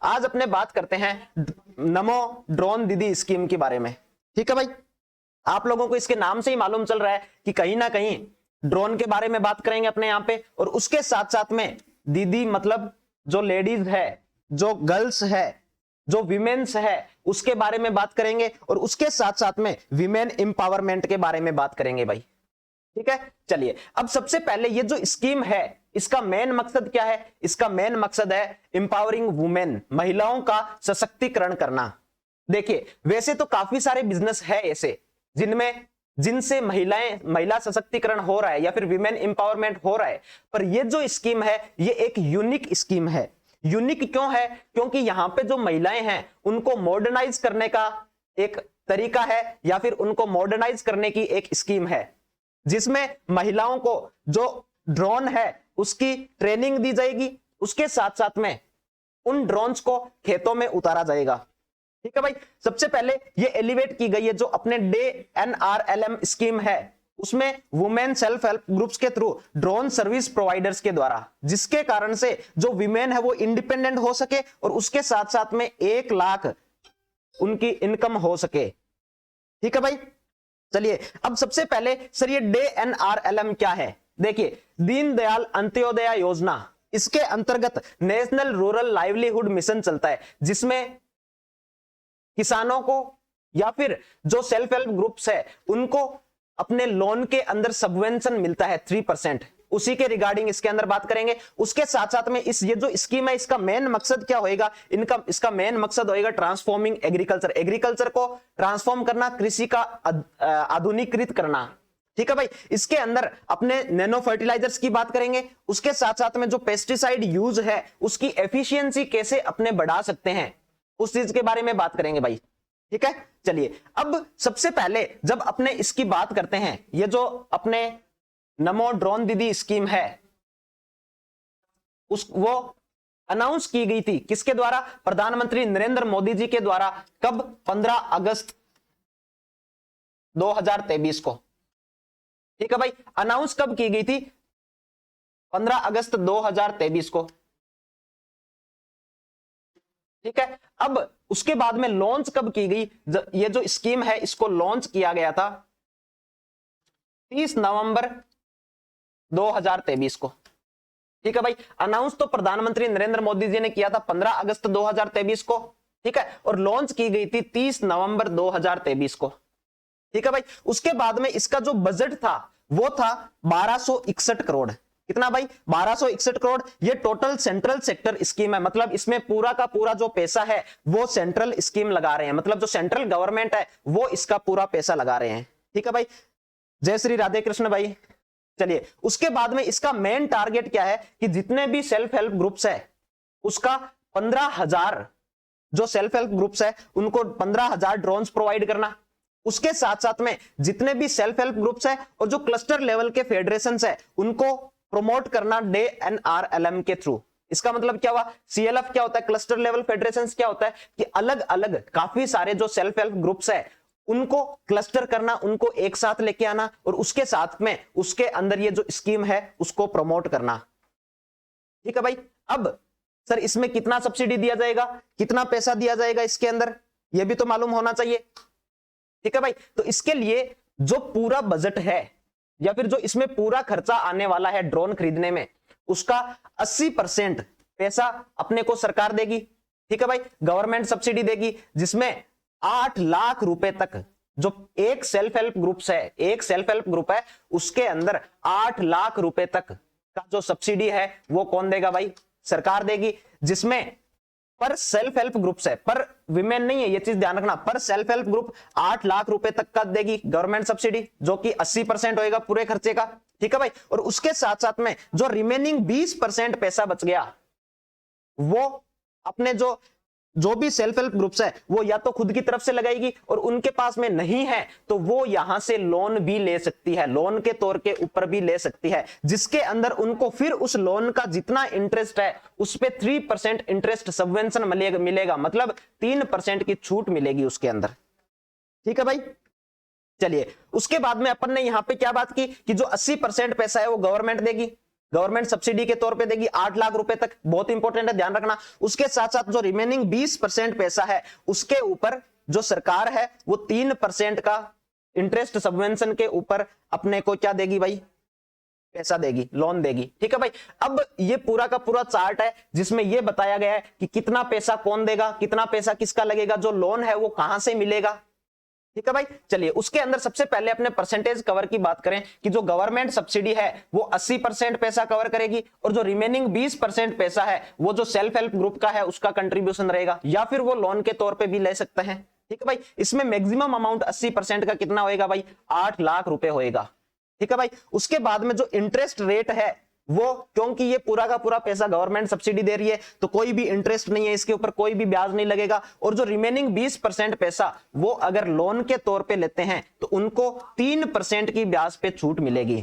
आज अपने बात करते हैं नमो ड्रोन दीदी स्कीम के बारे में। ठीक है भाई, आप लोगों को इसके नाम से ही मालूम चल रहा है कि कहीं ना कहीं ड्रोन के बारे में बात करेंगे अपने यहाँ पे, और उसके साथ साथ में दीदी मतलब जो लेडीज है, जो गर्ल्स है, जो विमेन्स है, उसके बारे में बात करेंगे, और उसके साथ साथ में विमेन एम्पावरमेंट के बारे में बात करेंगे भाई। ठीक है, चलिए अब सबसे पहले ये जो स्कीम है इसका मेन मकसद क्या है? इसका मेन मकसद है एम्पावरिंग वुमेन, महिलाओं का सशक्तिकरण करना। देखिए वैसे तो काफी सारे बिजनेस है ऐसे जिनसे महिला सशक्तिकरण हो रहा है या फिर विमेन एम्पावरमेंट हो रहा है, पर ये जो स्कीम है ये एक यूनिक स्कीम है। यूनिक क्यों है? क्योंकि यहां पे जो महिलाएं हैं उनको मॉडर्नाइज करने का एक तरीका है या फिर उनको मॉडर्नाइज करने की एक स्कीम है, जिसमें महिलाओं को जो ड्रोन है उसकी ट्रेनिंग दी जाएगी, उसके साथ साथ में उन ड्रोन्स को खेतों में उतारा जाएगा। ठीक है भाई, सबसे पहले ये एलिवेट की गई है जो अपने DNRLM स्कीम है उसमें वुमेन सेल्फ हेल्प ग्रुप्स के थ्रू ड्रोन सर्विस प्रोवाइडर्स के द्वारा, जिसके कारण से जो विमेन है वो इंडिपेंडेंट हो सके और उसके साथ साथ में 1 लाख उनकी इनकम हो सके। ठीक है भाई, चलिए अब सबसे पहले सर ये DNRLM क्या है? देखिए दीनदयाल अंत्योदय योजना, इसके अंतर्गत नेशनल रूरल लाइवलीहुड मिशन चलता है, जिसमें किसानों को या फिर जो सेल्फ हेल्प ग्रुप्स है उनको अपने लोन के अंदर सबवेंशन मिलता है 3%, उसी के रिगार्डिंग इसके अंदर बात करेंगे। उसके साथ साथ में ये जो स्कीम है इसका मेन मकसद क्या होएगा? इसका मेन मकसद होएगा ट्रांसफॉर्मिंग एग्रीकल्चर, एग्रीकल्चर को ट्रांसफॉर्म करना, कृषि का आधुनिकीकृत करना। ठीक है भाई, इसके अंदर अपने नैनो फर्टिलाइजर्स की बात करेंगे, उसके साथ साथ में जो पेस्टिसाइड यूज है उसकी एफिशिएंसी कैसे अपने बढ़ा सकते हैं उस चीज के बारे में बात करेंगे भाई। ठीक है, चलिए अब सबसे पहले जब अपने इसकी बात करते हैं, ये जो अपने नमो ड्रोन दीदी स्कीम है वो अनाउंस की गई थी किसके द्वारा? प्रधानमंत्री नरेंद्र मोदी जी के द्वारा। कब? 15 अगस्त 2023 को। ठीक है भाई, अनाउंस कब की गई थी? 15 अगस्त 2023 को। ठीक है, अब उसके बाद में लॉन्च कब की गई? ये जो स्कीम है इसको लॉन्च किया गया था 30 नवंबर 2023 को। ठीक है भाई, अनाउंस तो प्रधानमंत्री नरेंद्र मोदी जी ने किया था 15 अगस्त 2023 को। ठीक है, और लॉन्च की गई थी 30 नवंबर 2023 को। ठीक है भाई, उसके बाद में इसका जो बजट था वो था 1261 करोड़। कितना भाई? 1261 करोड़। ये टोटल सेंट्रल सेक्टर स्कीम है, मतलब इसमें पूरा का पूरा जो पैसा है वो सेंट्रल स्कीम लगा रहे हैं, मतलब जो सेंट्रल गवर्नमेंट है वो इसका पूरा पैसा लगा रहे हैं। ठीक है भाई, जय श्री राधे कृष्ण भाई। चलिए उसके बाद में इसका मेन टारगेट क्या है कि जितने भी सेल्फ हेल्प ग्रुप्स है उसका 15,000 जो सेल्फ हेल्प ग्रुप्स है उनको 15,000 ड्रोन्स प्रोवाइड करना। उसके साथ साथ में जितने भी सेल्फ हेल्प ग्रुप्स है और जो क्लस्टर लेवल के फेडरेशंस है उनको प्रोमोट करना DNRLM के थ्रू। इसका मतलब क्या हुआ? CLF क्या होता है? क्लस्टर लेवल फेडरेशंस क्या होता है कि अलग अलग काफी सारे जो सेल्फ हेल्प ग्रुप्स है उनको क्लस्टर करना, उनको एक साथ लेके आना और उसके साथ में उसके अंदर ये जो स्कीम है उसको प्रमोट करना। ठीक है भाई, अब सर इसमें कितना सब्सिडी दिया जाएगा, कितना पैसा दिया जाएगा इसके अंदर, ये भी तो मालूम होना चाहिए। ठीक है भाई, तो इसके लिए जो पूरा बजट है या फिर जो इसमें पूरा खर्चा आने वाला है ड्रोन खरीदने में, उसका 80% पैसा अपने को सरकार देगी। ठीक है भाई, गवर्नमेंट सब्सिडी देगी, जिसमें 8 लाख रुपए तक जो एक सेल्फ हेल्प ग्रुप है उसके अंदर 8 लाख रुपए तक का जो सब्सिडी है वो कौन देगा भाई? सरकार देगी। जिसमें पर सेल्फ हेल्प ग्रुप्स है, पर विमेन नहीं है, ये चीज ध्यान रखना। पर सेल्फ हेल्प ग्रुप 8 लाख रुपए तक का देगी गवर्नमेंट सब्सिडी, जो कि 80% होएगा पूरे खर्चे का। ठीक है भाई, और उसके साथ साथ में जो रिमेनिंग 20% पैसा बच गया वो अपने जो भी सेल्फ हेल्प ग्रुप्स है वो या तो खुद की तरफ से लगाएगी, और उनके पास में नहीं है तो वो यहां से लोन भी ले सकती है, लोन के तौर के ऊपर भी ले सकती है, जिसके अंदर उनको फिर उस लोन का जितना इंटरेस्ट है उस पे 3% इंटरेस्ट सबवेंशन मिलेगा, मतलब 3% की छूट मिलेगी उसके अंदर। ठीक है भाई, चलिए उसके बाद में अपन ने यहां पे क्या बात की कि जो 80% पैसा है वो गवर्नमेंट देगी, गवर्नमेंट सब्सिडी के तौर पे देगी 8 लाख रुपए तक, बहुत इंपॉर्टेंट है, ध्यान रखना। उसके साथ साथ जो रिमेनिंग 20% पैसा है उसके ऊपर जो सरकार है वो 3% का इंटरेस्ट सबवेंशन के ऊपर अपने को क्या देगी भाई, पैसा देगी, लोन देगी। ठीक है भाई, अब ये पूरा का पूरा चार्ट है जिसमें ये बताया गया है कि कितना पैसा कौन देगा, कितना पैसा किसका लगेगा, जो लोन है वो कहां से मिलेगा। ठीक है भाई, चलिए उसके अंदर सबसे पहले अपने परसेंटेज कवर की बात करें कि जो गवर्नमेंट सब्सिडी है वो 80% पैसा कवर करेगी और जो रिमेनिंग 20% पैसा है वो जो सेल्फ हेल्प ग्रुप का है उसका कंट्रीब्यूशन रहेगा, या फिर वो लोन के तौर पे भी ले सकते हैं। ठीक है भाई, इसमें मैक्सिमम अमाउंट 80% का कितना होएगा भाई, 8 लाख रुपए होएगा। ठीक है भाई, उसके बाद में जो इंटरेस्ट रेट है वो, क्योंकि ये पूरा का पूरा पैसा गवर्नमेंट सब्सिडी दे रही है तो कोई भी इंटरेस्ट नहीं है, इसके ऊपर कोई भी ब्याज नहीं लगेगा। और जो रिमेनिंग 20% पैसा वो अगर लोन के तौर पे लेते हैं तो उनको 3% की ब्याज पे छूट मिलेगी।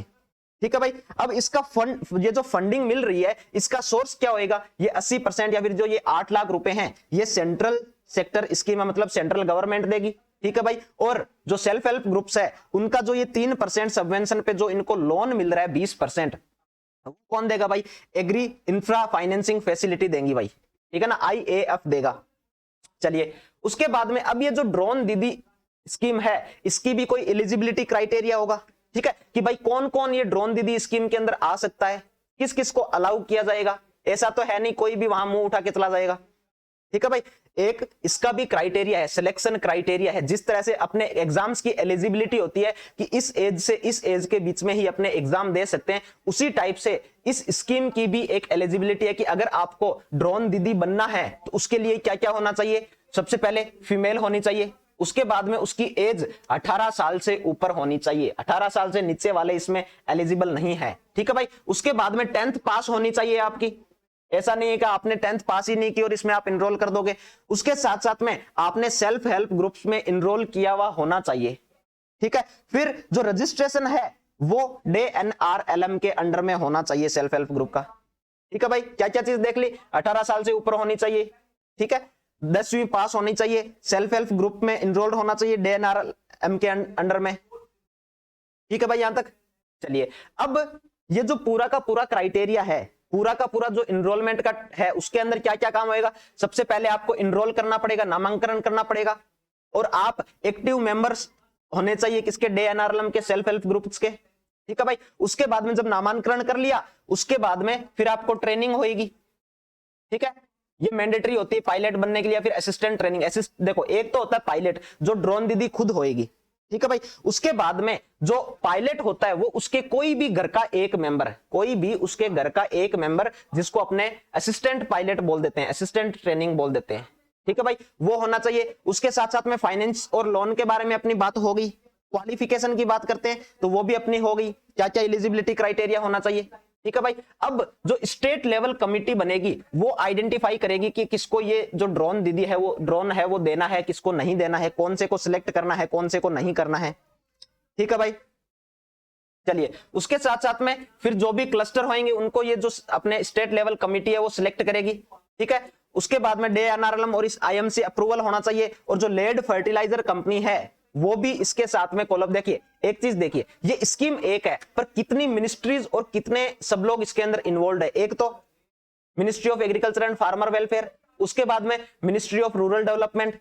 ठीक है भाई, अब इसका फंड, ये जो फंडिंग मिल रही है इसका सोर्स क्या होएगा, ये 80% या फिर जो ये 8 लाख रुपए हैं ये सेंट्रल सेक्टर स्कीम, मतलब सेंट्रल गवर्नमेंट देगी। ठीक है भाई, और जो सेल्फ हेल्प ग्रुप्स है उनका जो ये 3% सबवेंशन पे जो इनको लोन मिल रहा है 20%, कौन देगा भाई, एग्री इंफ्रा फाइनेंसिंग फैसिलिटी देंगी भाई। ठीक है ना, IAF देगा। चलिए उसके बाद में अब ये जो ड्रोन दीदी स्कीम है इसकी भी कोई एलिजिबिलिटी क्राइटेरिया होगा। ठीक है, कि भाई कौन कौन ये ड्रोन दीदी स्कीम के अंदर आ सकता है, किस किस को अलाउ किया जाएगा, ऐसा तो है नहीं कोई भी वहां मुंह उठा के चला जाएगा। ठीक है भाई, एक इसका भी क्राइटेरिया है, सिलेक्शन क्राइटेरिया है। जिस तरह से अपने एग्जाम्स की एलिजिबिलिटी होती है कि इस एज से इस एज के बीच में ही अपने एग्जाम दे सकते हैं, उसी टाइप से इस स्कीम की भी एक एलिजिबिलिटी है कि अगर आपको ड्रोन दीदी बनना है तो उसके लिए क्या क्या होना चाहिए। सबसे पहले फीमेल होनी चाहिए, उसके बाद में उसकी एज 18 साल से ऊपर होनी चाहिए, 18 साल से नीचे वाले इसमें एलिजिबल नहीं है। ठीक है भाई, उसके बाद में 10th पास होनी चाहिए आपकी, ऐसा नहीं है कि आपने 10th पास ही नहीं की और इसमें आप इनरोल कर दोगे। उसके साथ साथ में आपने सेल्फ हेल्प ग्रुप्स में इनरोल किया हुआ होना चाहिए। ठीक है, फिर जो रजिस्ट्रेशन है वो DNRLM के अंडर में होना चाहिए सेल्फ हेल्प ग्रुप का। ठीक है भाई, क्या क्या चीज देख ली, 18 साल से ऊपर होनी चाहिए, ठीक है, 10वीं पास होनी चाहिए, सेल्फ हेल्प ग्रुप में इनरोल्ड होना चाहिए DNRLM के अंडर में। ठीक है भाई, यहां तक। चलिए अब ये जो पूरा का पूरा क्राइटेरिया है, पूरा का पूरा जो इनरोलमेंट का है उसके अंदर क्या क्या काम होएगा। सबसे पहले आपको इनरोल करना पड़ेगा, नामांकन करना पड़ेगा, और आप एक्टिव मेंबर्स होने चाहिए किसके, DNRLM के सेल्फ हेल्प ग्रुप्स के। ठीक है भाई, उसके बाद में जब नामांकन कर लिया उसके बाद में फिर आपको ट्रेनिंग होएगी। ठीक है, ये मैंडेटरी होती है पायलट बनने के लिए, फिर असिस्टेंट ट्रेनिंग। देखो एक तो होता है पायलट जो ड्रोन दीदी खुद होएगी। ठीक है भाई, उसके बाद में जो पायलट होता है वो उसके कोई भी घर का एक मेंबर, कोई भी उसके घर का एक मेंबर जिसको अपने असिस्टेंट पायलट बोल देते हैं, असिस्टेंट ट्रेनिंग बोल देते हैं। ठीक है भाई, वो होना चाहिए। उसके साथ साथ में फाइनेंस और लोन के बारे में अपनी बात हो गई। क्वालिफिकेशन की बात करते हैं तो वो भी अपनी हो गई, क्या क्या एलिजिबिलिटी क्राइटेरिया होना चाहिए। ठीक है भाई, अब जो स्टेट लेवल कमिटी बनेगी वो आइडेंटिफाई करेगी कि किसको ये जो ड्रोन दीदी है वो ड्रोन है वो देना है, किसको नहीं देना है, कौन से को सिलेक्ट करना है, कौन से को नहीं करना है। ठीक है भाई, चलिए उसके साथ साथ में फिर जो भी क्लस्टर होंगे उनको ये जो अपने स्टेट लेवल कमिटी है वो सिलेक्ट करेगी। ठीक है, उसके बाद में DNRLM और इस IMC अप्रूवल होना चाहिए, और जो लेड फर्टिलाइजर कंपनी है वो भी इसके साथ में कोलैब। देखिए एक चीज देखिए, ये स्कीम एक है पर कितनी मिनिस्ट्रीज और कितने सब लोग इसके अंदर इन्वॉल्व है। एक तो ministry of agriculture and farmer welfare, उसके बाद में मिनिस्ट्री ऑफ रूरल डेवलपमेंट।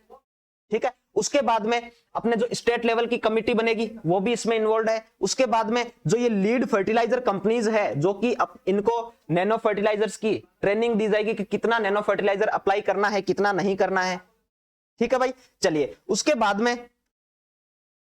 ठीक है, उसके बाद में अपने जो स्टेट लेवल की कमिटी बनेगी वो भी इसमें इन्वॉल्व है। उसके बाद में जो ये लीड फर्टिलाइजर कंपनीज है जो कि इनको नैनो फर्टिलाइजर्स की ट्रेनिंग दी जाएगी कि कितना नैनो फर्टिलाइजर अप्लाई करना है, कितना नहीं करना है। ठीक है भाई, चलिए उसके बाद में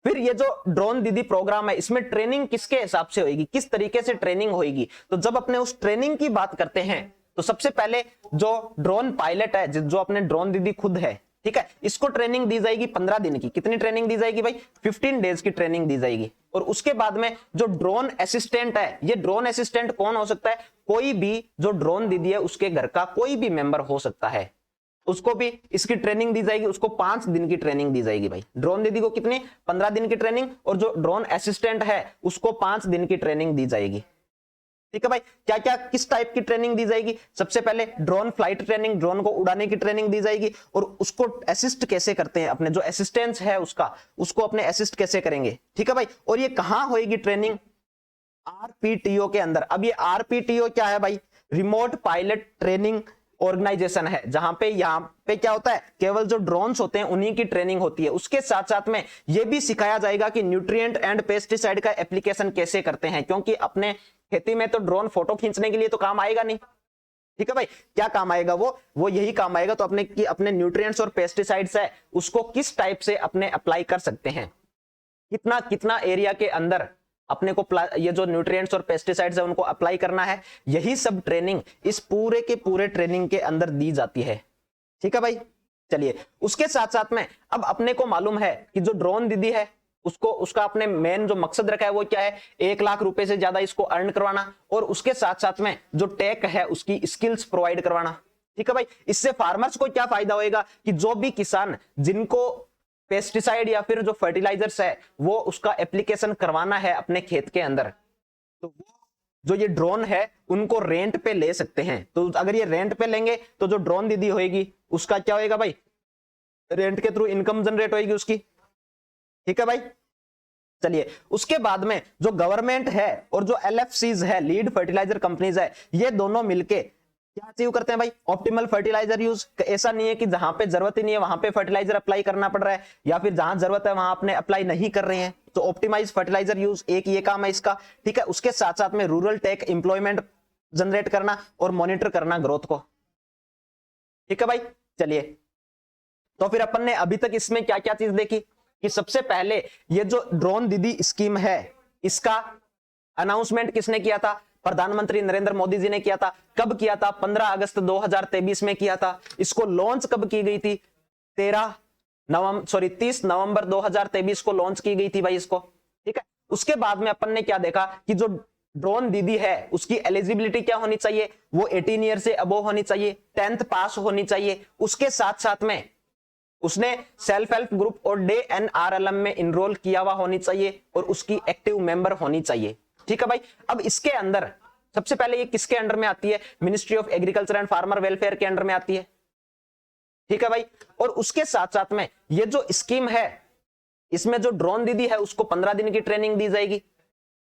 फिर ये जो ड्रोन दीदी प्रोग्राम है इसमें ट्रेनिंग किसके हिसाब से होगी, किस तरीके से ट्रेनिंग होगी। तो जब अपने उस ट्रेनिंग की बात करते हैं तो सबसे पहले जो ड्रोन पायलट है, जो अपने ड्रोन दीदी खुद है, ठीक है, इसको ट्रेनिंग दी जाएगी 15 दिन की। कितनी ट्रेनिंग दी जाएगी भाई, 15 डेज की ट्रेनिंग दी जाएगी। और उसके बाद में जो ड्रोन असिस्टेंट है, ये ड्रोन असिस्टेंट कौन हो सकता है, कोई भी जो ड्रोन दीदी है उसके घर का कोई भी मेंबर हो सकता है, उसको भी इसकी ट्रेनिंग दी जाएगी। उसको 5 दिन की ट्रेनिंग दी जाएगी भाई। ड्रोन दीदी को कितनी, 15 दिन की ट्रेनिंग, और जो ड्रोन असिस्टेंट है उसको 5 दिन की ट्रेनिंग दी जाएगी। ठीक है भाई, क्या क्या किस टाइप की ट्रेनिंग दी जाएगी, सबसे पहले ड्रोन फ्लाइट ट्रेनिंग, ड्रोन को उड़ाने की ट्रेनिंग दी जाएगी, और उसको असिस्ट कैसे करते हैं, अपने जो असिस्टेंस है उसको अपने असिस्ट कैसे करेंगे। ठीक है भाई, और ये कहां होएगी ट्रेनिंग, आरपीटीओ के अंदर। अब ये आरपीटीओ क्या है भाई? रिमोट पायलट ट्रेनिंग ऑर्गेनाइजेशन है, जहां पे यहाँ पे क्या होता है, केवल जो ड्रोन्स होते हैं उन्हीं की ट्रेनिंग होती है। उसके साथ साथ में ये भी सिखाया जाएगा कि न्यूट्रिएंट एंड पेस्टिसाइड का एप्लीकेशन कैसे करते हैं, क्योंकि अपने खेती में तो ड्रोन फोटो खींचने के लिए तो काम आएगा नहीं। ठीक है भाई, क्या काम आएगा? वो यही काम आएगा तो अपने की अपने न्यूट्रिएंट्स और पेस्टिसाइड्स है उसको किस टाइप से अपने अप्लाई कर सकते हैं, कितना कितना एरिया के अंदर अपने को ये जो न्यूट्रिएंट्स और पेस्टिसाइड्स है उनको अप्लाई करना है, यही सब ट्रेनिंग इस पूरे के पूरे ट्रेनिंग के अंदर दी जाती है। ठीक है भाई, चलिए उसके साथ साथ में अब अपने को मालूम है कि जो ड्रोन दीदी है उसको उसका अपने मेन जो मकसद रखा है वो क्या है, 1 लाख रुपए से ज्यादा इसको अर्न करवाना और उसके साथ साथ में जो टेक है उसकी स्किल्स प्रोवाइड करवाना। ठीक है भाई, इससे फार्मर्स को क्या फायदा होएगा कि जो भी किसान जिनको पेस्टिसाइड या फिर जो फर्टिलाइजर्स है वो उसका एप्लीकेशन करवाना है अपने खेत के अंदर, तो वो जो ये ड्रोन है उनको रेंट पे ले सकते हैं। तो अगर ये रेंट पे लेंगे तो जो ड्रोन दीदी होएगी उसका क्या होएगा भाई, रेंट के थ्रू इनकम जनरेट होएगी उसकी। ठीक है भाई, चलिए उसके बाद में जो गवर्नमेंट है और जो एलएफसीज है, लीड फर्टिलाइजर कंपनीज है, ये दोनों मिलके क्या अचीव करते हैं भाई, ऑप्टिमल फर्टिलाइजर यूज। ऐसा नहीं है कि जहां पे जरूरत ही नहीं है वहां पे फर्टिलाइजर अप्लाई करना पड़ रहा है, या फिर जहां जरूरत है वहां अपने अप्लाई नहीं कर रहे हैं, तो ऑप्टिमाइज फर्टिलाइजर यूज, एक ये काम है इसका। ठीक है, उसके साथ साथ में रूरल टेक एम्प्लॉयमेंट जनरेट करना और मॉनिटर करना ग्रोथ को। ठीक है भाई, चलिए तो फिर अपन ने अभी तक इसमें क्या क्या चीज देखी कि सबसे पहले ये जो ड्रोन दीदी स्कीम है इसका अनाउंसमेंट किसने किया था, प्रधानमंत्री नरेंद्र मोदी जी ने किया था। कब किया था? 15 अगस्त 2023 में किया था। इसको लॉन्च कब की गई थी? 30 नवंबर 2023 को लॉन्च की गई थी भाई इसको। ठीक है, उसके बाद में अपन ने क्या देखा कि जो ड्रोन दीदी है उसकी एलिजिबिलिटी क्या होनी चाहिए, वो 18 ईयर से अबोव होनी चाहिए, 10th पास होनी चाहिए। उसके साथ साथ में उसने सेल्फ हेल्प ग्रुप और डे एनआरएलएम में इनरोल किया हुआ होनी चाहिए और उसकी एक्टिव मेंबर होनी चाहिए। ठीक है भाई, अब इसके अंदर सबसे पहले ये किसके अंडर में आती है? Ministry of agriculture and farmer welfare के अंडर में आती है। ठीक है भाई, और उसके साथ साथ में ये जो स्कीम है इसमें जो ड्रोन दीदी है उसको 15 दिन की ट्रेनिंग दी जाएगी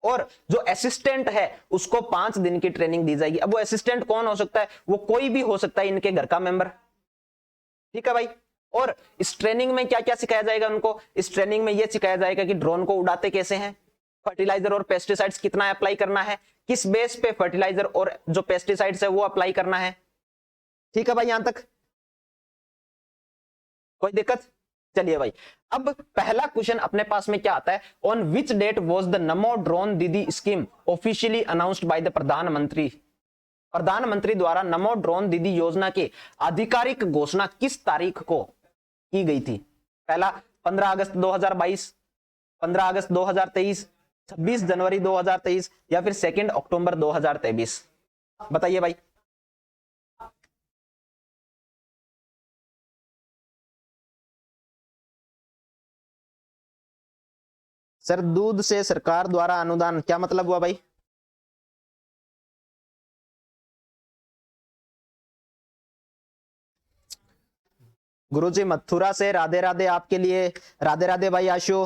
और जो असिस्टेंट है उसको 5 दिन की ट्रेनिंग दी जाएगी। अब वो असिस्टेंट कौन हो सकता है? वो कोई भी हो सकता है इनके घर का मेंबर। ठीक है भाई, और इस ट्रेनिंग में क्या क्या सिखाया जाएगा उनको? इस ट्रेनिंग में यह सिखाया जाएगा कि ड्रोन को उड़ाते कैसे हैं, फर्टिलाइजर और पेस्टिसाइड्स कितना अप्लाई करना है, किस बेस पे फर्टिलाइजर और जो पेस्टिसाइड्स है वो अप्लाई करना है। ठीक है भाई, यहां तक कोई दिक्कत? चलिए भाई, अब पहला क्वेश्चन अपने पास में क्या आता है, on which date was the Namo drone Didi scheme officially announced by the प्रधानमंत्री? प्रधानमंत्री द्वारा नमो ड्रोन दीदी योजना की आधिकारिक घोषणा किस तारीख को की गई थी? पहला 15 अगस्त 2022, 15 अगस्त 2023, 26 जनवरी 2023 या फिर 2 अक्टूबर 2023? बताइए भाई। सर दूध से सरकार द्वारा अनुदान क्या मतलब हुआ भाई? गुरुजी मथुरा से राधे राधे आपके लिए, राधे राधे भाई आशु।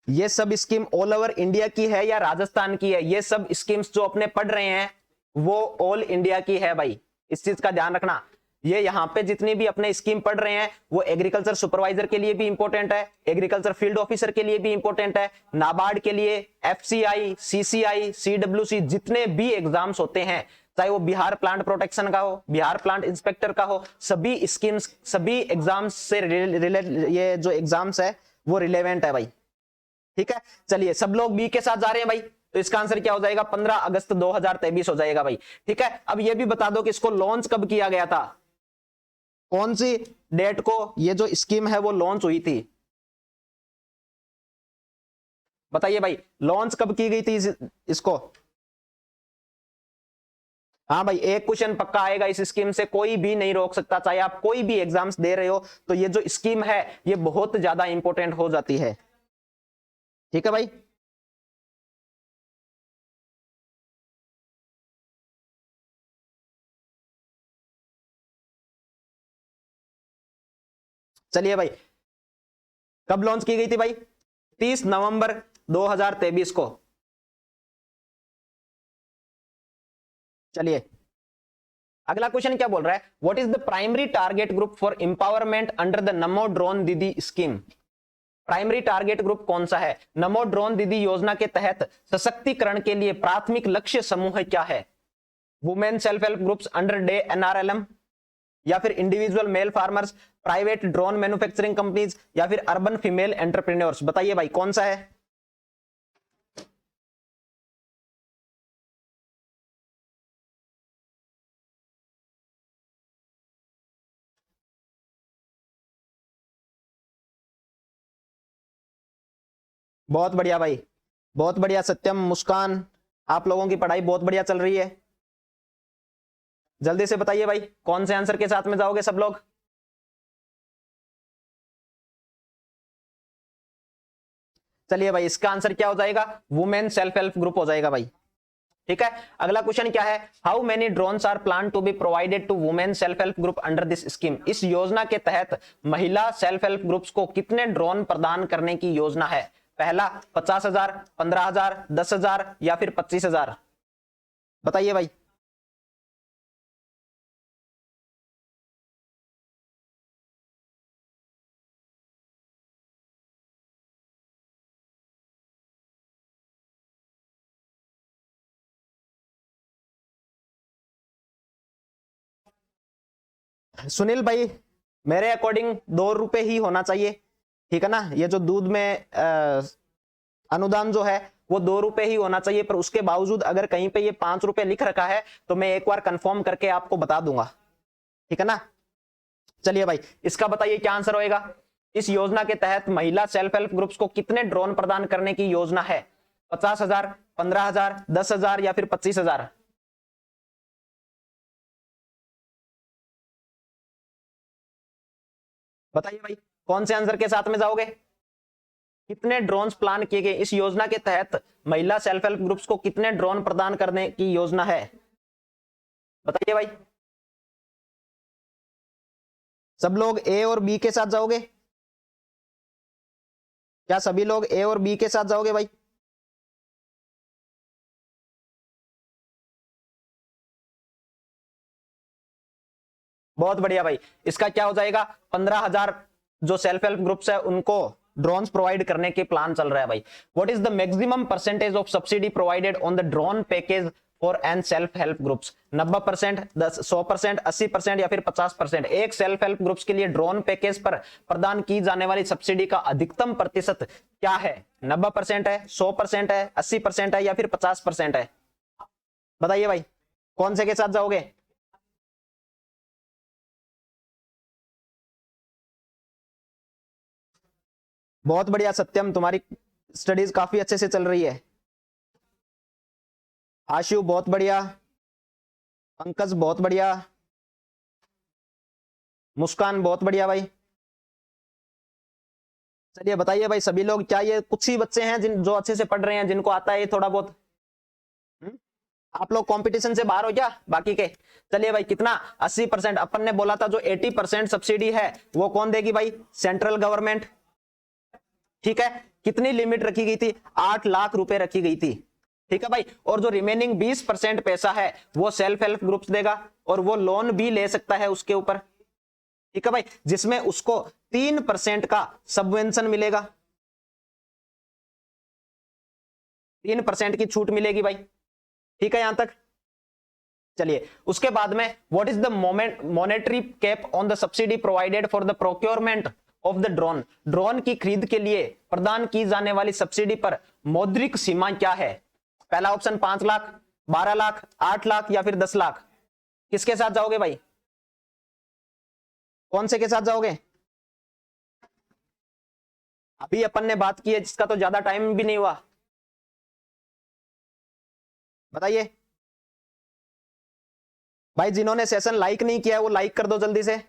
ये सब स्कीम ऑल ओवर इंडिया की है या राजस्थान की है? ये सब स्कीम्स जो अपने पढ़ रहे हैं वो ऑल इंडिया की है भाई, इस चीज का ध्यान रखना। ये यहाँ पे जितनी भी अपने स्कीम पढ़ रहे हैं वो एग्रीकल्चर सुपरवाइजर के लिए भी इंपॉर्टेंट है, एग्रीकल्चर फील्ड ऑफिसर के लिए भी इंपॉर्टेंट है, नाबार्ड के लिए, एफसीआई, सीसीआई, सीडब्ल्यूसी, जितने भी एग्जाम्स होते हैं, चाहे वो बिहार प्लांट प्रोटेक्शन का हो, बिहार प्लांट इंस्पेक्टर का हो, सभी स्कीम्स सभी एग्जाम्स से ये जो एग्जाम्स है वो रिलेवेंट है भाई। ठीक है, चलिए सब लोग बी के साथ जा रहे हैं भाई, तो इसका आंसर क्या हो जाएगा? 15 अगस्त 2023 हो जाएगा भाई। ठीक है, अब ये भी बता दो कि इसको लॉन्च कब किया गया था, कौन सी डेट को ये जो स्कीम है वो लॉन्च हुई थी? बताइए भाई, लॉन्च कब की गई थी इसको? हाँ भाई, एक क्वेश्चन पक्का आएगा इस स्कीम से, कोई भी नहीं रोक सकता, चाहे आप कोई भी एग्जाम्स दे रहे हो, तो ये जो स्कीम है ये बहुत ज्यादा इंपॉर्टेंट हो जाती है। ठीक है भाई, चलिए भाई कब लॉन्च की गई थी भाई? 30 नवंबर 2023 को। चलिए अगला क्वेश्चन क्या बोल रहा है, what is the primary target group for empowerment under the Namo drone Didi scheme? Primary target group कौन सा है? नमो ड्रोन दीदी योजना के तहत सशक्तिकरण के लिए प्राथमिक लक्ष्य समूह क्या है? Women self help groups under DAY NRLM, या फिर individual male farmers, private drone manufacturing companies, या फिर अर्बन फीमेल एंटरप्रेन्योर्स? बताइए भाई कौन सा है? बहुत बढ़िया भाई, बहुत बढ़िया सत्यम, मुस्कान, आप लोगों की पढ़ाई बहुत बढ़िया चल रही है। जल्दी से बताइए भाई कौन से आंसर के साथ में जाओगे सब लोग? चलिए भाई इसका आंसर क्या हो जाएगा? वुमेन सेल्फ हेल्प ग्रुप हो जाएगा भाई। ठीक है, अगला क्वेश्चन क्या है, how many drones are plan to be provided to women self help group under this scheme? इस योजना के तहत महिला सेल्फ हेल्प ग्रुप्स को कितने ड्रोन प्रदान करने की योजना है? पहला 50,000, 15,000, 10,000 या फिर 25,000? बताइए भाई। सुनील भाई मेरे अकॉर्डिंग 2 रुपए ही होना चाहिए, ठीक है ना। ये जो दूध में अनुदान जो है वो 2 रुपए ही होना चाहिए, पर उसके बावजूद अगर कहीं पे ये 5 रुपए लिख रखा है तो मैं एक बार कंफर्म करके आपको बता दूंगा, ठीक है ना। चलिए भाई इसका बताइए क्या आंसर होएगा। इस योजना के तहत महिला सेल्फ हेल्प ग्रुप्स को कितने ड्रोन प्रदान करने की योजना है? 50,000, 15,000, 10,000 या फिर 25,000? बताइए भाई कौन से आंसर के साथ में जाओगे? कितने ड्रोन्स प्लान किए गए इस योजना के तहत? महिला सेल्फ हेल्प ग्रुप्स को कितने ड्रोन प्रदान करने की योजना है? बताइए भाई। सब लोग ए और बी के साथ जाओगे? क्या सभी लोग ए और बी के साथ जाओगे भाई? बहुत बढ़िया भाई, इसका क्या हो जाएगा? 15,000 जो सेल्फ हेल्प ग्रुप्स है उनको ड्रोन्स प्रोवाइड करने के प्लान चल रहा है भाई। What is the maximum percentage of subsidy provided on the drone package for an self help groups? 90%, 100%, 80% या फिर 50%? एक सेल्फ हेल्प ग्रुप्स के लिए ड्रोन पैकेज पर प्रदान की जाने वाली सब्सिडी का अधिकतम प्रतिशत क्या है? 90% है, 100% है, 80% है या फिर 50% है? बताइए भाई कौन से के साथ जाओगे? बहुत बढ़िया सत्यम, तुम्हारी स्टडीज काफी अच्छे से चल रही है। आशु बहुत बढ़िया, पंकज बहुत बढ़िया, मुस्कान बहुत बढ़िया भाई। चलिए बताइए भाई सभी लोग, क्या ये कुछ ही बच्चे हैं जिन जो अच्छे से पढ़ रहे हैं, जिनको आता है ये थोड़ा बहुत? आप लोग कंपटीशन से बाहर हो क्या बाकी के? चलिए भाई कितना? 80%। अपन ने बोला था जो 80% सब्सिडी है वो कौन देगी भाई? सेंट्रल गवर्नमेंट, ठीक है। कितनी लिमिट रखी गई थी? 8 लाख रुपए रखी गई थी, ठीक है भाई। और जो रिमेनिंग 20% पैसा है वो सेल्फ हेल्प ग्रुप्स देगा, और वो लोन भी ले सकता है उसके ऊपर, ठीक है भाई, जिसमें उसको 3% का सबवेंशन मिलेगा, 3% की छूट मिलेगी भाई, ठीक है यहां तक। चलिए उसके बाद में, what is the monetary cap on the subsidy provided for the procurement of the drone? Drone की खरीद के लिए प्रदान की जाने वाली सब्सिडी पर मौद्रिक सीमा क्या है? पहला ऑप्शन 5 लाख, 12 लाख, 8 लाख या फिर 10 लाख? किसके साथ जाओगे भाई? कौन से के साथ जाओगे? अभी अपन ने बात की है जिसका तो ज्यादा टाइम भी नहीं हुआ, बताइए भाई। जिन्होंने सेशन लाइक नहीं किया है वो लाइक कर दो जल्दी से।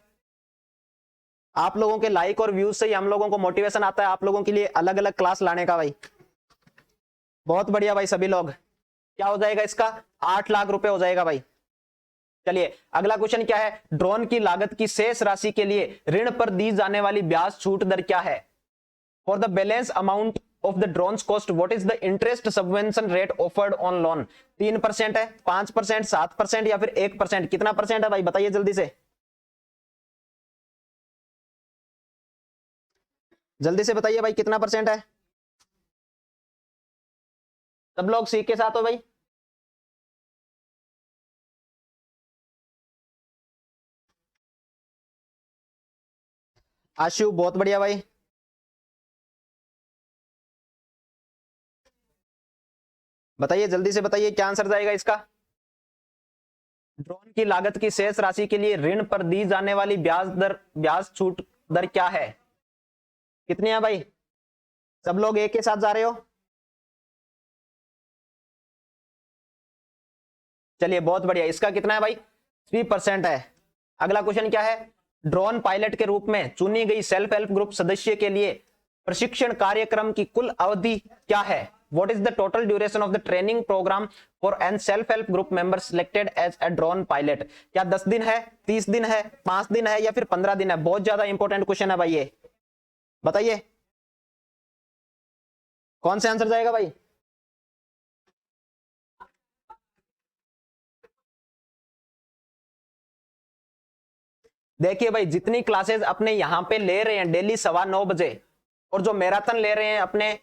आप लोगों के लाइक और व्यूज से ही हम लोगों को मोटिवेशन आता है आप लोगों के लिए अलग अलग क्लास लाने का भाई। बहुत बढ़िया भाई सभी लोग। क्या हो जाएगा इसका? 8 लाख रुपए हो जाएगा भाई। चलिए अगला क्वेश्चन क्या है, ड्रोन की लागत की शेष राशि के लिए ऋण पर दी जाने वाली ब्याज छूट दर क्या है? For the balance amount of the drones cost what is the interest subvention rate offered on loan? 3% है, 5%, 7% या फिर 1%? कितना परसेंट है भाई बताइए जल्दी से, जल्दी से बताइए भाई कितना परसेंट है? सब लोग सी के साथ हो भाई? आशु बहुत बढ़िया भाई। बताइए जल्दी से बताइए क्या आंसर जाएगा इसका? ड्रोन की लागत की शेष राशि के लिए ऋण पर दी जाने वाली ब्याज छूट दर क्या है? कितनी है भाई? सब लोग एक के साथ जा रहे हो? चलिए बहुत बढ़िया, इसका कितना है भाई? 3% है। अगला क्वेश्चन क्या है? ड्रोन पायलट के रूप में चुनी गई सेल्फ हेल्प ग्रुप सदस्य के लिए प्रशिक्षण कार्यक्रम की कुल अवधि क्या है? What is the total duration of the training program for an self-help group member selected as a drone pilot? क्या 10 दिन है, 30 दिन है, 5 दिन है या फिर 15 दिन है? बहुत ज्यादा इंपॉर्टेंट क्वेश्चन है भाई ये, बताइए कौन सा आंसर जाएगा भाई? देखिए भाई, जितनी क्लासेस अपने यहां पे ले रहे हैं डेली 9:15 बजे, और जो मैराथन ले रहे हैं अपने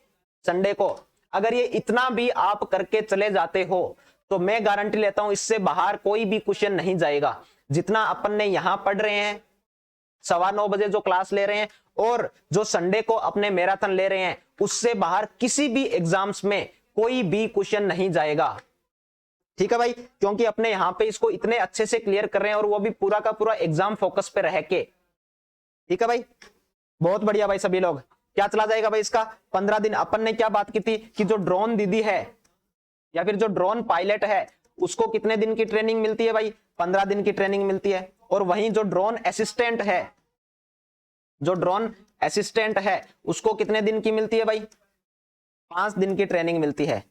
संडे को, अगर ये इतना भी आप करके चले जाते हो तो मैं गारंटी लेता हूं इससे बाहर कोई भी क्वेश्चन नहीं जाएगा। जितना अपन ने यहां पढ़ रहे हैं 9:15 बजे जो क्लास ले रहे हैं, और जो संडे को अपने मैराथन ले रहे हैं, उससे बाहर किसी भी एग्जाम्स में कोई भी क्वेश्चन नहीं जाएगा। ठीक है भाई, क्योंकि अपने यहां पे इसको इतने अच्छे से क्लियर कर रहे हैं, और वो भी पूरा का पूरा एग्जाम फोकस पे रह के। ठीक है भाई, बहुत बढ़िया भाई। सभी लोग क्या चला जाएगा भाई इसका? 15 दिन। अपन ने क्या बात की थी कि जो ड्रोन दीदी है या फिर जो ड्रोन पायलट है उसको कितने दिन की ट्रेनिंग मिलती है भाई? 15 दिन की ट्रेनिंग मिलती है। और वहीं जो ड्रोन असिस्टेंट है, जो ड्रोन असिस्टेंट है उसको कितने दिन की मिलती है भाई? 5 दिन की ट्रेनिंग मिलती है।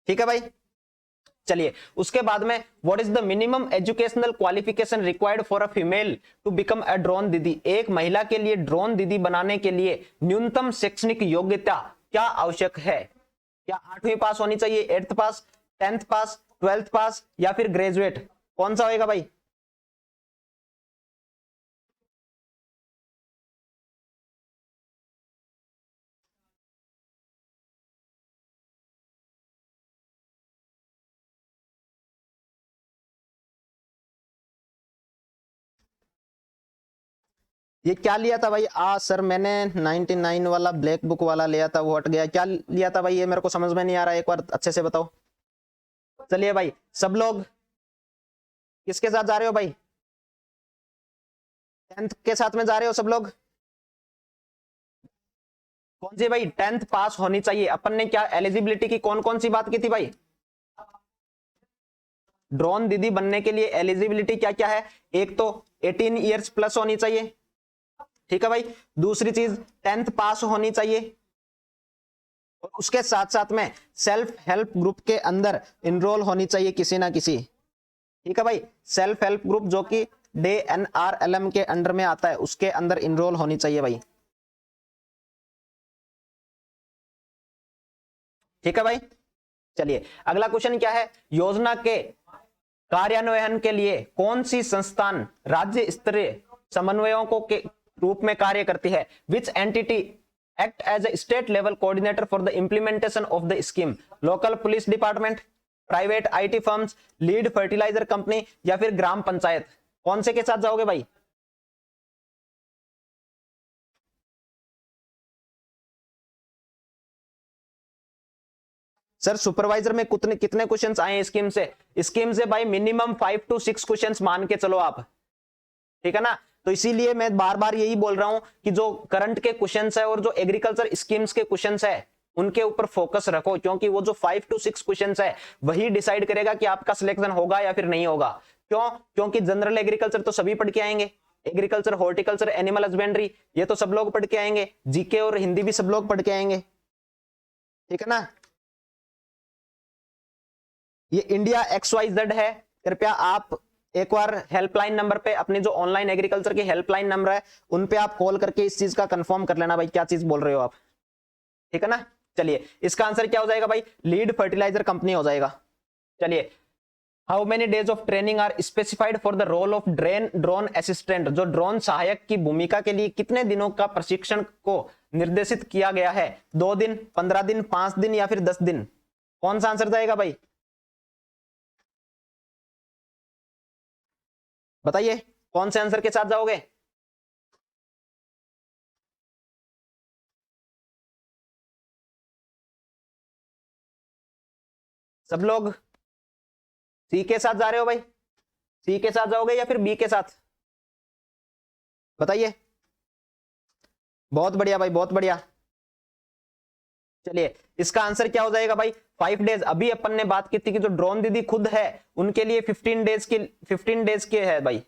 ठीक है भाई, चलिए उसके बाद में what is the minimum educational qualification required for a female to become a drone Didi? एक महिला के लिए ड्रोन दीदी बनाने के लिए न्यूनतम शैक्षणिक योग्यता क्या आवश्यक है? क्या 8वीं पास होनी चाहिए, 8th पास, 10th पास, 12th पास या फिर ग्रेजुएट? कौन सा होएगा भाई? ये क्या लिया था भाई? सर मैंने 99 वाला ब्लैक बुक वाला लिया था, वो हट गया। क्या लिया था भाई ये मेरे को समझ में नहीं आ रहा है, एक बार अच्छे से बताओ। चलिए भाई, सब लोग किसके साथ जा रहे हो भाई? 10th के साथ में जा रहे हो सब लोग? कौन सी भाई? 10th पास होनी चाहिए। अपन ने क्या एलिजिबिलिटी की कौन कौन सी बात की थी भाई? ड्रोन दीदी बनने के लिए एलिजिबिलिटी क्या क्या है? एक तो 18 ईयर्स प्लस होनी चाहिए। ठीक है भाई, दूसरी चीज 10th पास होनी चाहिए, और उसके साथ साथ में सेल्फ हेल्प ग्रुप के अंदर इनरोल होनी चाहिए किसी ना किसी। ठीक है भाई, सेल्फ हेल्प ग्रुप जो कि DNRLM के अंडर में आता है, उसके अंदर इनरोल होनी चाहिए भाई। ठीक है भाई, चलिए अगला क्वेश्चन क्या है? योजना के कार्यान्वयन के लिए कौन सी संस्थान राज्य स्तरीय समन्वयों के रूप में कार्य करती है? Which entity act as a state level coordinator for the implementation of the scheme? Local police department, private IT firms, lead fertiliser company या फिर ग्राम पंचायत? कौन से के साथ जाओगे भाई? सर सुपरवाइजर में कितने कितने क्वेश्चंस आए हैं स्कीम से? स्कीम से भाई मिनिमम 5 to 6 क्वेश्चंस मान के चलो आप। ठीक है ना, तो इसीलिए मैं बार बार यही बोल रहा हूं कि जो करंट के क्वेश्चंस है और जो एग्रीकल्चर स्कीम्स के क्वेश्चंस है उनके ऊपर फोकस रखो, क्योंकि वो जो 5 to 6 क्वेश्चंस है वही डिसाइड करेगा कि आपका सिलेक्शन होगा या फिर नहीं होगा। क्यों? क्योंकि जनरल एग्रीकल्चर तो सभी पढ़ के आएंगे, एग्रीकल्चर, हॉर्टिकल्चर, एनिमल हस्बेंड्री ये तो सब लोग पढ़ के आएंगे, जीके और हिंदी भी सब लोग पढ़ के आएंगे। ठीक है ना, ये इंडिया XYZ है, कृपया आप एक बार हेल्पलाइन नंबर पे, अपनी जो ऑनलाइन एग्रीकल्चर की हेल्पलाइन नंबर है उन पे आप कॉल करके इस चीज का कंफर्म कर लेना भाई, क्या चीज बोल रहे हो आप, ठीक है ना। चलिए इसका आंसर क्या हो जाएगा भाई, लीड फर्टिलाइजर कंपनी हो जाएगा। चलिए, how many days of training are specified for the role of drone assistant, जो ड्रोन सहायक की भूमिका के लिए कितने दिनों का प्रशिक्षण को निर्देशित किया गया है, 2 दिन, 15 दिन, 5 दिन या फिर 10 दिन, कौन सा आंसर जाएगा भाई, बताइए कौन से आंसर के साथ जाओगे। सब लोग सी के साथ जा रहे हो भाई, सी के साथ जाओगे या फिर बी के साथ, बताइए। बहुत बढ़िया भाई, बहुत बढ़िया। चलिए इसका आंसर क्या हो जाएगा भाई, 5 डेज। अभी अपन ने बात की थी कि जो ड्रोन दीदी खुद है उनके लिए 15 डेज के है भाई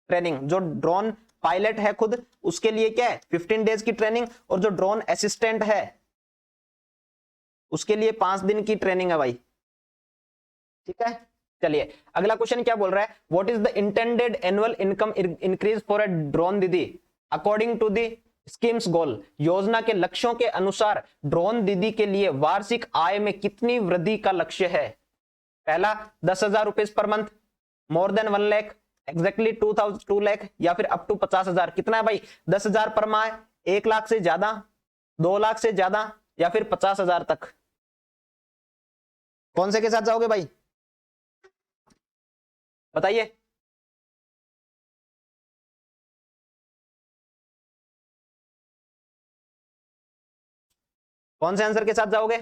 ट्रेनिंग, जो ड्रोन पायलट है खुद उसके लिए क्या है 15 डेज की ट्रेनिंग, और जो ड्रोन असिस्टेंट है उसके लिए 5 दिन की ट्रेनिंग है भाई, ठीक है। चलिए अगला क्वेश्चन क्या बोल रहा है, what is the intended annual income increase for a drone दीदी अकॉर्डिंग टू द स्कीम्स गोल, योजना के लक्ष्यों के अनुसार ड्रोन दीदी के लिए वार्षिक आय में कितनी वृद्धि का लक्ष्य है। पहला 10,000 रुपए per month, more than 1 lakh, exactly 2 lakh, या फिर अप टू 50,000। कितना है भाई, 10,000 पर माह, 1 लाख से ज्यादा, 2 लाख से ज्यादा, या फिर 50,000 तक, कौन से के साथ जाओगे भाई, बताइए। कौन से आंसर के साथ जाओगे।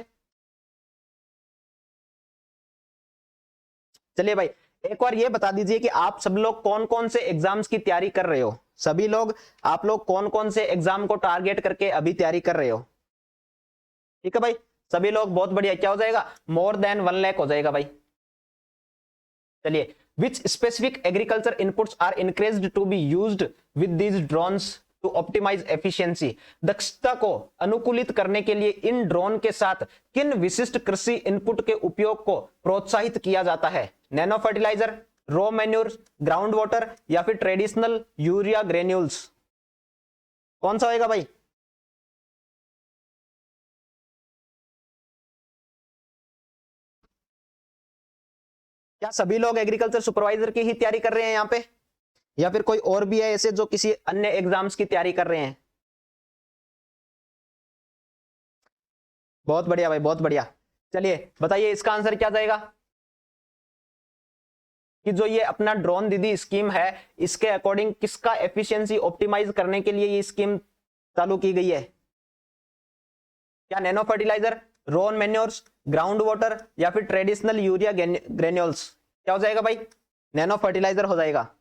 चलिए भाई एक बार ये बता दीजिए कि आप सब लोग कौन कौन से एग्जाम्स की तैयारी कर रहे हो, सभी लोग, आप लोग कौन कौन से एग्जाम को टारगेट करके अभी तैयारी कर रहे हो, ठीक है भाई। सभी लोग, बहुत बढ़िया। क्या हो जाएगा, मोर देन 1 लाख हो जाएगा भाई। चलिए, which specific agriculture inputs are encouraged to be used with these drones to optimise efficiency, दक्षता को अनुकूलित करने के लिए इन ड्रोन के साथ किन विशिष्ट कृषि इनपुट के उपयोग को प्रोत्साहित किया जाता है, nano fertiliser, raw manure, ground water, या फिर ट्रेडिशनल यूरिया ग्रेन्यूल्स, कौन सा होएगा भाई। क्या सभी लोग एग्रीकल्चर सुपरवाइजर की ही तैयारी कर रहे हैं यहाँ पे, या फिर कोई और भी है ऐसे जो किसी अन्य एग्जाम्स की तैयारी कर रहे हैं। बहुत बढ़िया भाई, बहुत बढ़िया। चलिए बताइए इसका आंसर क्या जाएगा, कि जो ये अपना ड्रोन दीदी स्कीम है इसके अकॉर्डिंग किसका एफिशिएंसी ऑप्टिमाइज करने के लिए ये स्कीम चालू की गई है, क्या nano fertiliser, raw manures, ground water, या फिर ट्रेडिशनल यूरिया ग्रेन्यूल्स, क्या हो जाएगा भाई, नैनो फर्टिलाइजर हो जाएगा।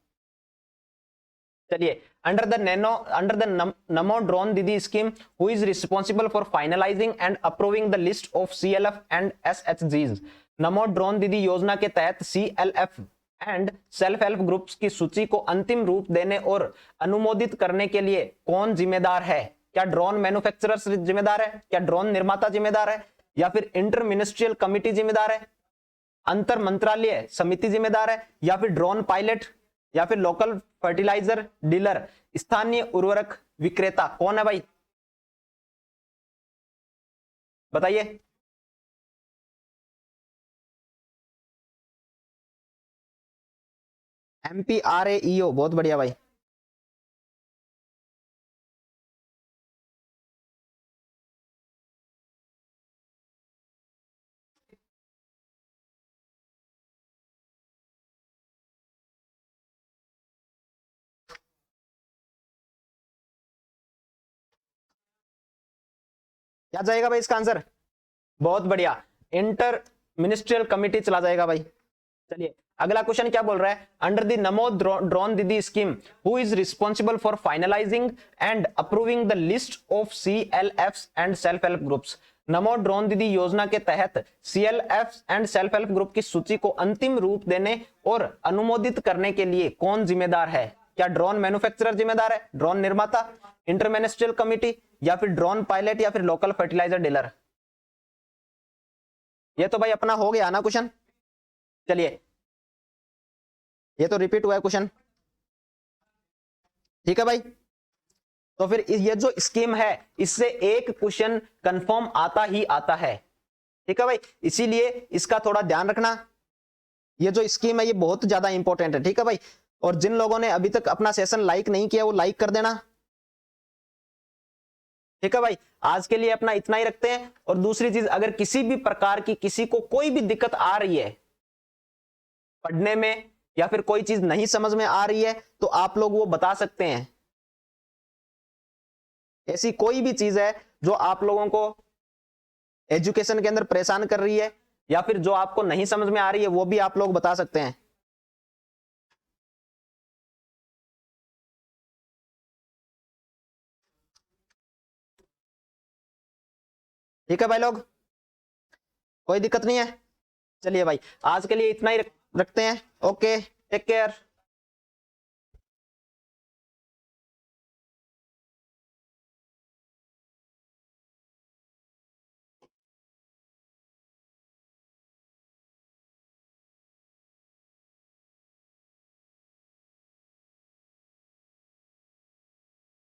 चलिए, under the Namo drone Didi scheme who is responsible for finalising and approving the list of CLF and SHGs, Namo drone Didi योजना के तहत CLF and self help groups की सूची को अंतिम रूप देने और अनुमोदित करने के लिए कौन जिम्मेदार है, क्या ड्रोन मैन्युफैक्चरर्स जिम्मेदार है, क्या ड्रोन निर्माता जिम्मेदार है, या फिर इंटर मिनिस्ट्रियल कमिटी जिम्मेदार है, अंतर मंत्रालय समिति जिम्मेदार है, या फिर ड्रोन पायलट, या फिर लोकल फर्टिलाइजर डीलर, स्थानीय उर्वरक विक्रेता, कौन है भाई, बताइए। MPRAEO, बहुत बढ़िया भाई। क्या जाएगा भाई इसका आंसर, बहुत बढ़िया, इंटर मिनिस्ट्रियल कमिटी चला जाएगा भाई। चलिए अगला क्वेश्चन क्या बोल रहा है, under the Namo drone Didi scheme who is responsible for finalising and approving the list of CLFs and self help groups, Namo drone Didi योजना के तहत CLFs and self help group की सूची को अंतिम रूप देने और अनुमोदित करने के लिए कौन जिम्मेदार है, क्या ड्रोन मैन्युफैक्चरर जिम्मेदार है, ड्रोन निर्माता, इंटर मिनिस्ट्रियल कमिटी, या फिर ड्रोन पायलट, या फिर लोकल फर्टिलाइजर डीलर। ये तो भाई अपना हो गया ना क्वेश्चन। चलिए ये तो रिपीट हुआ है क्वेश्चन। ठीक है भाई, तो फिर ये जो स्कीम है इससे एक क्वेश्चन कंफर्म आता ही आता है। ठीक है भाई, इसीलिए इसका थोड़ा ध्यान रखना। ये जो स्कीम है ये बहुत ज्यादा इंपॉर्टेंट है। ठीक है भाई, और जिन लोगों ने अभी तक अपना सेशन लाइक नहीं किया वो लाइक कर देना। ठीक है भाई, आज के लिए अपना इतना ही रखते हैं। और दूसरी चीज, अगर किसी भी प्रकार की किसी को कोई भी दिक्कत आ रही है पढ़ने में या फिर कोई चीज नहीं समझ में आ रही है तो आप लोग वो बता सकते हैं। ऐसी कोई भी चीज है जो आप लोगों को एजुकेशन के अंदर परेशान कर रही है या फिर जो आपको नहीं समझ में आ रही है वो भी आप लोग बता सकते हैं। ठीक है भाई लोग, कोई दिक्कत नहीं है। चलिए भाई, आज के लिए इतना ही रखते हैं। Okay, take care.